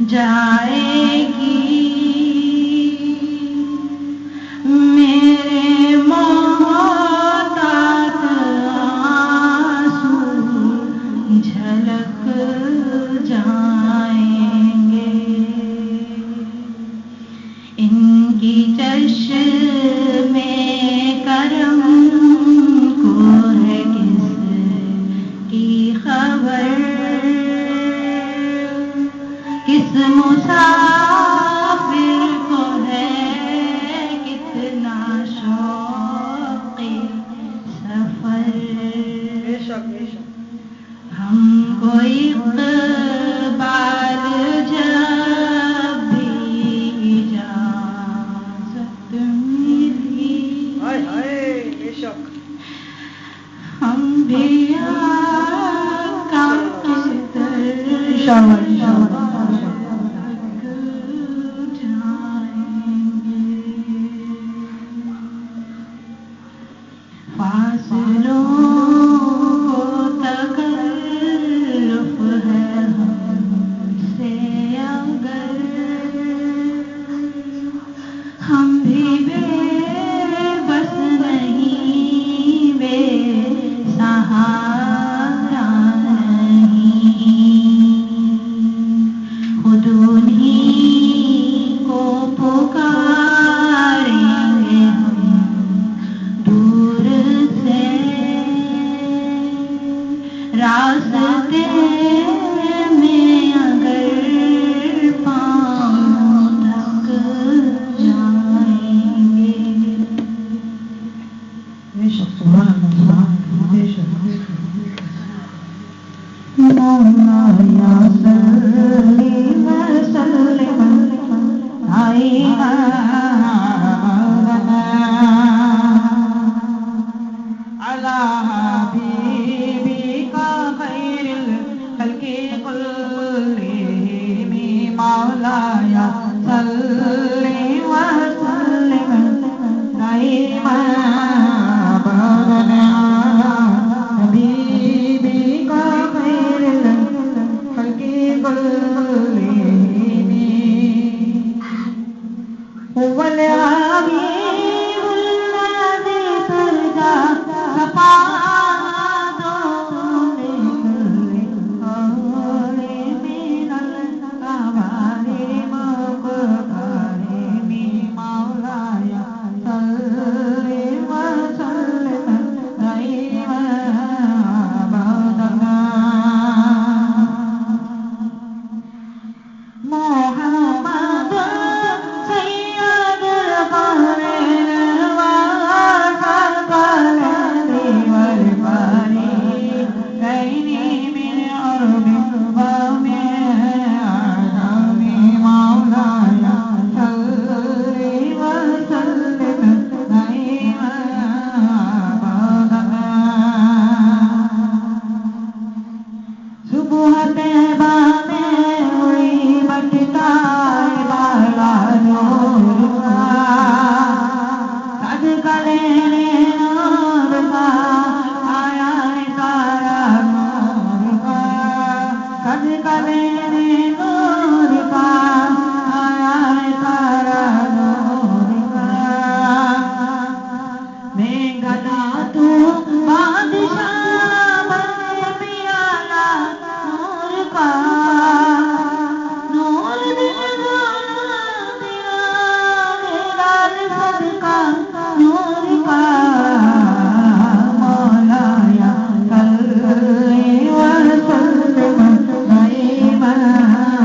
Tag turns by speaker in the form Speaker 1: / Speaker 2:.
Speaker 1: جائے گی میرے محتاط آنسو جھلک جائیں گے ان کی چشم میں کرم کو ہے کس کی خبر کس مسافر کو ہے کتنا شوق سفر ہم کو اقبال جب بھی اجازت ملی ہم بھی آقا کی طرف فاصلوں کو تکلف ہے ہم سے اگر ہم بھی بے بس نہیں بے سہارا نہیں خود انہیں کو پکاریں گے ہم دور سے راستے میں اگر پاؤں تھک جائیں گے مولانا صلی وسلم